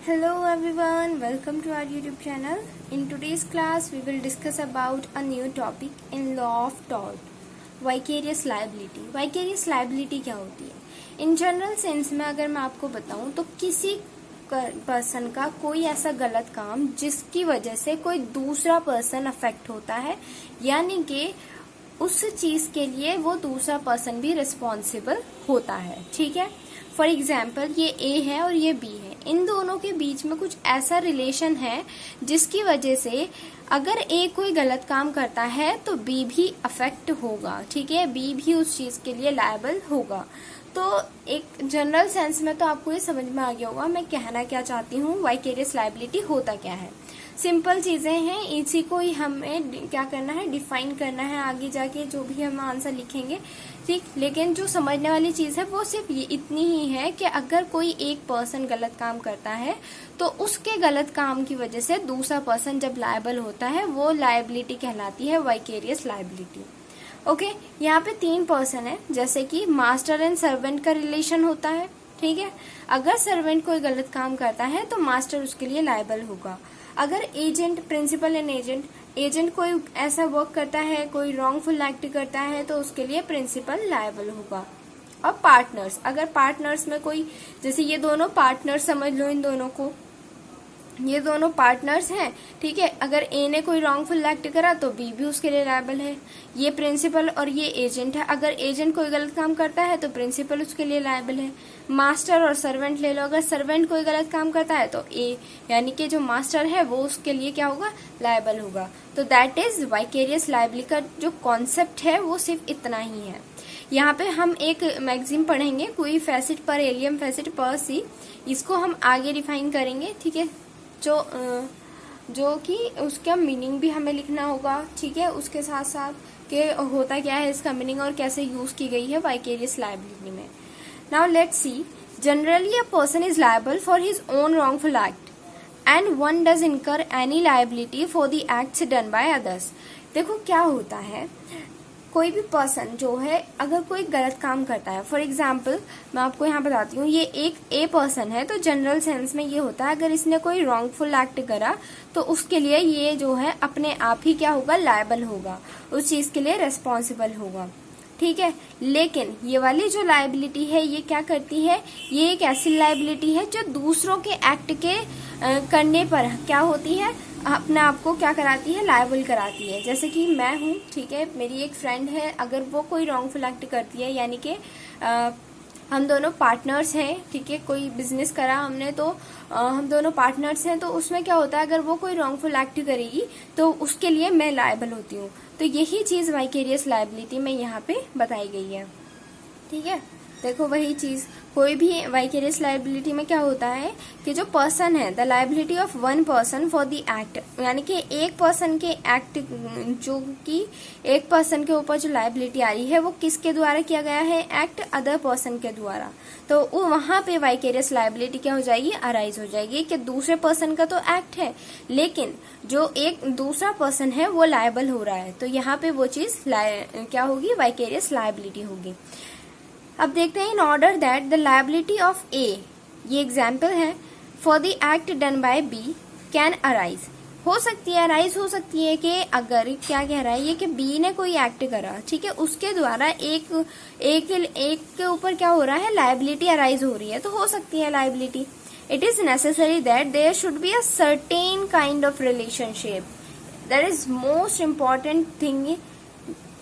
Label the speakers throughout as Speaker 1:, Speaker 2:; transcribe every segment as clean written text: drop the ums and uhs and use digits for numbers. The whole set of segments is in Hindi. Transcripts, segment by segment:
Speaker 1: Hello everyone, welcome to our YouTube channel. In today's class, we will discuss about a new topic in law of tort, vicarious liability. Vicarious liability क्या होती है? In general sense में अगर मैं आपको बताऊं तो किसी पर्सन का कोई ऐसा गलत काम जिसकी वजह से कोई दूसरा पर्सन अफेक्ट होता है, यानी कि उस चीज के लिए वो दूसरा पर्सन भी रिस्पॉन्सिबल होता है. ठीक है. फॉर एग्जाम्पल ये ए है और ये बी है, इन दोनों के बीच में कुछ ऐसा रिलेशन है जिसकी वजह से अगर ए कोई गलत काम करता है तो बी भी अफेक्ट होगा. ठीक है. बी भी उस चीज के लिए लायबल होगा. तो एक जनरल सेंस में तो आपको ये समझ में आ गया होगा मैं कहना क्या चाहती हूँ. वाइकेरियस लायबिलिटी होता क्या है. सिंपल चीजें हैं, इसी को ही हमें क्या करना है, डिफाइन करना है आगे जाके जो भी हम आंसर लिखेंगे. ठीक. लेकिन जो समझने वाली चीज है वो सिर्फ ये इतनी ही है कि अगर कोई एक पर्सन गलत काम करता है तो उसके गलत काम की वजह से दूसरा पर्सन जब लायबल होता है वो लायबिलिटी कहलाती है वाइकेरियस लायबिलिटी. ओके. यहाँ पे 3 पर्सन है, जैसे कि मास्टर एंड सर्वेंट का रिलेशन होता है. ठीक है. अगर सर्वेंट कोई गलत काम करता है तो मास्टर उसके लिए लायबल होगा. अगर एजेंट, प्रिंसिपल एंड एजेंट कोई ऐसा वर्क करता है, कोई रॉन्गफुल एक्ट करता है तो उसके लिए प्रिंसिपल लायबल होगा. और पार्टनर्स, अगर पार्टनर्स में कोई, जैसे ये दोनों पार्टनर्स समझ लो, इन दोनों को, ये दोनों पार्टनर्स हैं. ठीक है. अगर ए ने कोई रॉन्गफुल एक्ट करा तो बी भी उसके लिए लायबल है. ये प्रिंसिपल और ये एजेंट है. अगर एजेंट कोई गलत काम करता है तो प्रिंसिपल उसके लिए लायबल है. मास्टर और सर्वेंट ले लो, अगर सर्वेंट कोई गलत काम करता है तो ए यानी कि जो मास्टर है वो उसके लिए क्या होगा, लायबल होगा. तो दैट इज वाइकेरियस लायबिलिटी का जो कॉन्सेप्ट है वो सिर्फ इतना ही है. यहाँ पे हम एक मैगजीन पढ़ेंगे, कोई फैसिट पर एलियम फैसिट पर सी, इसको हम आगे डिफाइन करेंगे. ठीक है. जो कि उसका मीनिंग भी हमें लिखना होगा. ठीक है. उसके साथ साथ के होता क्या है इसका मीनिंग और कैसे यूज की गई है वाइकेरियस लायबिलिटी में. Now let's see. Generally a person is liable for his own wrongful act and one does incur any liability for the acts done by others. देखो क्या होता है, कोई भी पर्सन जो है अगर कोई गलत काम करता है, फॉर एग्जाम्पल मैं आपको यहाँ बताती हूँ, ये एक ए पर्सन है तो जनरल सेंस में ये होता है अगर इसने कोई रॉन्गफुल एक्ट करा तो उसके लिए ये जो है अपने आप ही क्या होगा, लायबल होगा, उस चीज के लिए रेस्पॉन्सिबल होगा. ठीक है. लेकिन ये वाली जो लायबिलिटी है ये क्या करती है, ये एक ऐसी लायबिलिटी है जो दूसरों के एक्ट के करने पर क्या होती है, अपने आप को क्या कराती है, लायबल कराती है. जैसे कि मैं हूँ. ठीक है. मेरी एक फ्रेंड है, अगर वो कोई रॉन्गफुल एक्ट करती है, यानी कि हम दोनों पार्टनर्स हैं. ठीक है. कोई बिजनेस करा हमने तो हम दोनों पार्टनर्स हैं, तो उसमें क्या होता है अगर वो कोई रॉन्गफुल एक्ट करेगी तो उसके लिए मैं लायबल होती हूँ. तो यही चीज वाइकेरियस लायबिलिटी में यहाँ पे बताई गई है. ठीक है. देखो वही चीज, कोई भी वाइकेरियस लायबिलिटी में क्या होता है कि जो पर्सन है, the liability of one person for the act, यानी कि एक पर्सन के एक्ट, जो कि एक पर्सन के ऊपर जो लायबिलिटी आ रही है वो किसके द्वारा किया गया है, एक्ट अदर पर्सन के द्वारा. तो वो वहां पे वाइकेरियस लायबिलिटी क्या हो जाएगी, अराइज हो जाएगी कि दूसरे पर्सन का तो एक्ट है लेकिन जो एक दूसरा पर्सन है वो लायबल हो रहा है, तो यहाँ पे वो चीज क्या होगी, वाइकेरियस लायबिलिटी होगी. अब देखते हैं, in order that the liability of A, ये एग्जाम्पल है, for the act done by B can arise, हो सकती है, अराइज हो सकती है कि अगर क्या कह रहा है ये कि बी ने कोई एक्ट करा, ठीक है, उसके द्वारा एक के ऊपर क्या हो रहा है, लायबिलिटी अराइज हो रही है, तो हो सकती है liability. It is necessary that there should be a certain kind of relationship. That is most important thing,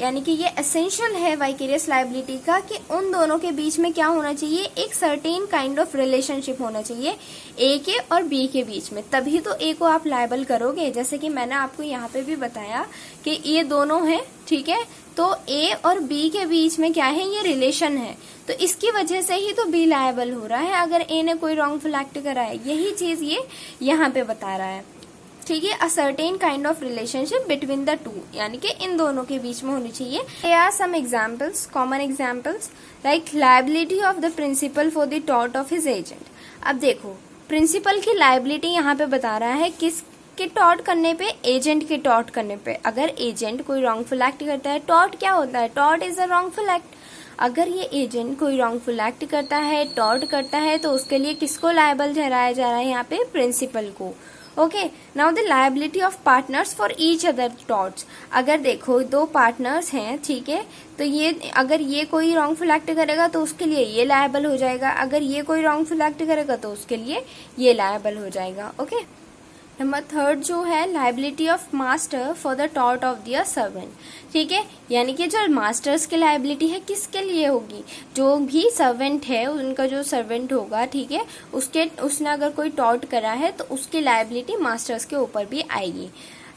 Speaker 1: यानी कि ये एसेंशियल है वाइकेरियस लायबिलिटी का कि उन दोनों के बीच में क्या होना चाहिए, एक सर्टेन काइंड ऑफ रिलेशनशिप होना चाहिए ए के और बी के बीच में, तभी तो ए को आप लायबल करोगे. जैसे कि मैंने आपको यहाँ पे भी बताया कि ये दोनों हैं. ठीक है. तो ए और बी के बीच में क्या है, ये रिलेशन है, तो इसकी वजह से ही तो बी लायबल हो रहा है अगर ए ने कोई रॉन्गफुल एक्ट करा है. यही चीज ये यहाँ पे बता रहा है. ठीक है. A certain kind of relationship between the two, यानी कि इन दोनों के बीच में होनी चाहिए. There are some examples, common examples, like liability of the principal for the tort of his agent. अब देखो, प्रिंसिपल की लायबिलिटी यहाँ पे बता रहा है किस के टॉर्ट करने पे, एजेंट के टॉर्ट करने पे. अगर एजेंट कोई रॉन्गफुल एक्ट करता है, टॉर्ट क्या होता है, tort is a wrongful act. अगर ये एजेंट कोई रॉन्गफुल एक्ट करता है, टॉर्ट करता है, तो उसके लिए किसको लायबल ठहराया जा रहा है यहाँ पे? प्रिंसिपल को। Okay, now the liability of partners for each other torts. अगर देखो दो पार्टनर्स हैं, ठीक है, तो ये अगर ये कोई रॉन्गफुल एक्ट करेगा तो उसके लिए ये लायबल हो जाएगा, अगर ये कोई रॉन्गफुल एक्ट करेगा तो उसके लिए ये लायबल हो जाएगा। ओके, नंबर थर्ड जो है liability of master for the tort of their servant. ठीक है, यानी कि जो मास्टर्स की लायबिलिटी है किसके लिए होगी? जो भी सर्वेंट है, उनका जो सर्वेंट होगा, ठीक है, उसने अगर कोई टॉर्ट करा है तो उसकी लायबिलिटी मास्टर्स के ऊपर भी आएगी।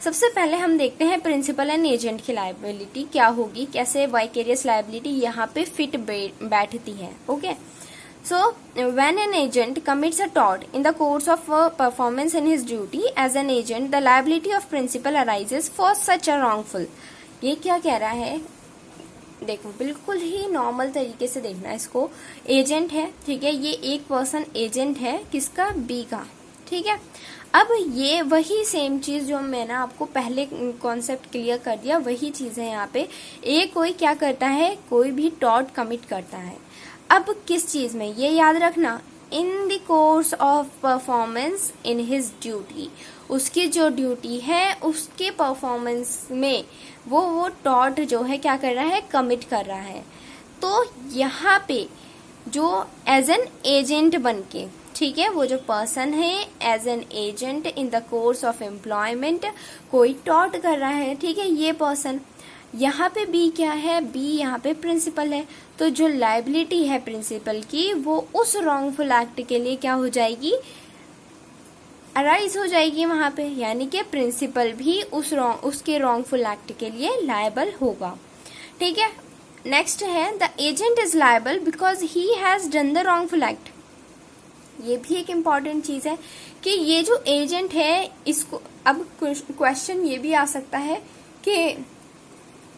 Speaker 1: सबसे पहले हम देखते हैं प्रिंसिपल एंड एजेंट की लायबिलिटी क्या होगी, कैसे वाइकेरियस लायबिलिटी यहाँ पे फिट बैठती है। Okay, so when an agent commits a tort in the course of performance in his duty as an agent, the liability of principal arises for such a wrongful। ये क्या कह रहा है? देखो बिल्कुल ही नॉर्मल तरीके से देखना इसको। एजेंट है, ठीक है, ये एक पर्सन एजेंट है किसका? बी का। ठीक है, अब ये वही सेम चीज जो मैंने आपको पहले कॉन्सेप्ट क्लियर कर दिया, वही चीज है यहाँ पे। ए कोई क्या करता है? कोई भी टॉर्ट कमिट करता है। अब किस चीज में? ये याद रखना, इन the course of performance in his duty. उसकी जो ड्यूटी है उसके परफॉर्मेंस में वो टॉर्ट जो है क्या कर रहा है? कमिट कर रहा है। तो यहाँ पे जो एज एन एजेंट बनके, ठीक है, वो जो पर्सन है as an agent in the course of employment कोई टॉर्ट कर रहा है, ठीक है, ये पर्सन। यहाँ पे बी क्या है? बी यहाँ पे प्रिंसिपल है। तो जो लायबिलिटी है प्रिंसिपल की वो उस रॉन्गफुल एक्ट के लिए क्या हो जाएगी? अराइज हो जाएगी वहां पे, यानी कि प्रिंसिपल भी उसके रॉन्गफुल एक्ट के लिए लायबल होगा। ठीक है, नेक्स्ट है the agent is liable because he has done the wrongful act. ये भी एक इम्पॉर्टेंट चीज है कि ये जो एजेंट है इसको, अब क्वेश्चन ये भी आ सकता है कि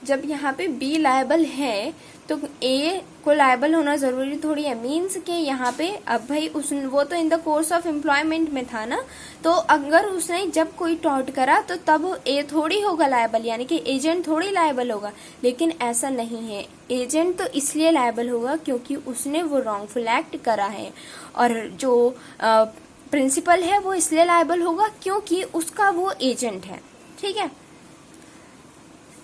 Speaker 1: जब यहाँ पे बी लायबल है तो ए को लायबल होना जरूरी थोड़ी है। मीन्स के यहाँ पे अब भाई वो तो इन द कोर्स ऑफ एम्प्लॉयमेंट में था ना, तो अगर उसने जब कोई टॉर्ट करा तो तब ए थोड़ी होगा लायबल, यानी कि एजेंट थोड़ी लायबल होगा। लेकिन ऐसा नहीं है, एजेंट तो इसलिए लायबल होगा क्योंकि उसने वो रॉन्गफुल एक्ट करा है, और जो प्रिंसिपल है वो इसलिए लायबल होगा क्योंकि उसका वो एजेंट है। ठीक है,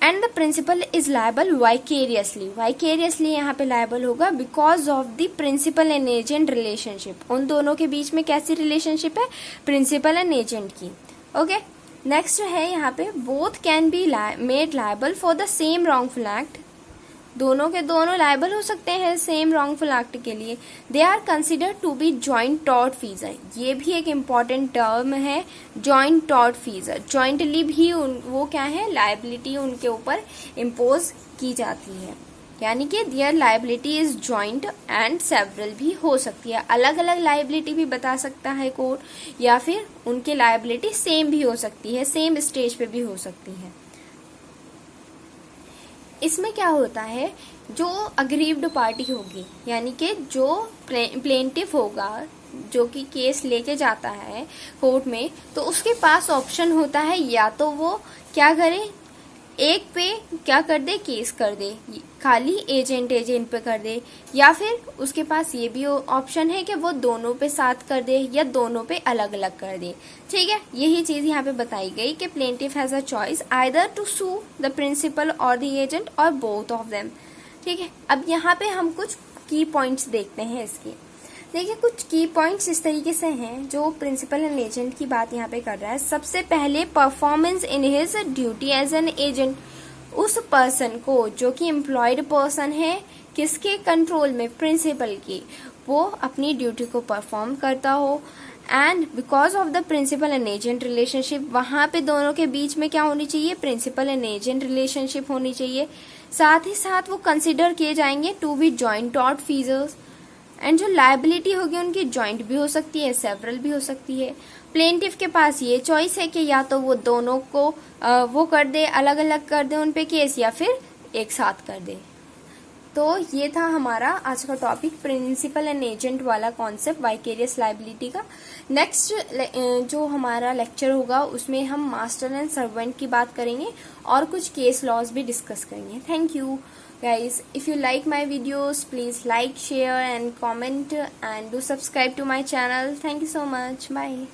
Speaker 1: and the principal is liable vicariously. Vicariously यहाँ पे लायबल होगा because of the principal and agent relationship. उन दोनों के बीच में कैसी रिलेशनशिप है? प्रिंसिपल एंड एजेंट की। ओके, नेक्स्ट है यहाँ पे both can be made liable for the same wrongful act. दोनों के दोनों लायबल हो सकते हैं सेम रॉन्गफुल एक्ट के लिए। They are considered to be joint tort feasor. ये भी एक इम्पॉर्टेंट टर्म है, जॉइंट टॉर्ट फीजर। जॉइंटली भी वो क्या है? लायबिलिटी उनके ऊपर इम्पोज की जाती है, यानी कि there liability is joint and several भी हो सकती है। अलग अलग लायबिलिटी भी बता सकता है कोर्ट, या फिर उनकी लायबिलिटी सेम भी हो सकती है, सेम स्टेज पे भी हो सकती है। इसमें क्या होता है, जो अग्रीव्ड पार्टी होगी, यानी कि जो प्लेंटिफ होगा, जो कि केस लेके जाता है कोर्ट में, तो उसके पास ऑप्शन होता है या तो वो क्या करे, एक पे क्या कर दे, केस कर दे, खाली एजेंट पे कर दे, या फिर उसके पास ये भी ऑप्शन है कि वो दोनों पे साथ कर दे या दोनों पे अलग अलग कर दे। ठीक है, यही चीज यहाँ पे बताई गई कि plaintiff has a choice either to sue the principal और द एजेंट और बोथ ऑफ देम। ठीक है, अब यहाँ पे हम कुछ की पॉइंट्स देखते हैं इसके। देखिए, कुछ की पॉइंट्स इस तरीके से हैं जो प्रिंसिपल एंड एजेंट की बात यहाँ पे कर रहा है। सबसे पहले performance in his duty as an agent. उस पर्सन को जो कि एम्प्लॉयड पर्सन है, किसके कंट्रोल में? प्रिंसिपल की, वो अपनी ड्यूटी को परफॉर्म करता हो। And because of the principal and agent relationship, वहां पे दोनों के बीच में क्या होनी चाहिए? प्रिंसिपल एंड एजेंट रिलेशनशिप होनी चाहिए। साथ ही साथ वो कंसिडर किए जाएंगे to be joint tort feasors. And जो लायबिलिटी होगी उनकी जॉइंट भी हो सकती है, सेवरल भी हो सकती है। प्लेंटिफ के पास ये चॉइस है कि या तो वो दोनों को वो कर दे, अलग अलग कर दे उन पे केस, या फिर एक साथ कर दे। तो ये था हमारा आज का टॉपिक, प्रिंसिपल एंड एजेंट वाला कॉन्सेप्ट वाइकेरियस लायबिलिटी का। नेक्स्ट जो हमारा लेक्चर होगा उसमें हम मास्टर एंड सर्वेंट की बात करेंगे और कुछ केस लॉज भी डिस्कस करेंगे। Thank you. Guys, if you like my videos, please like, share and comment and do subscribe to my channel. Thank you so much. Bye.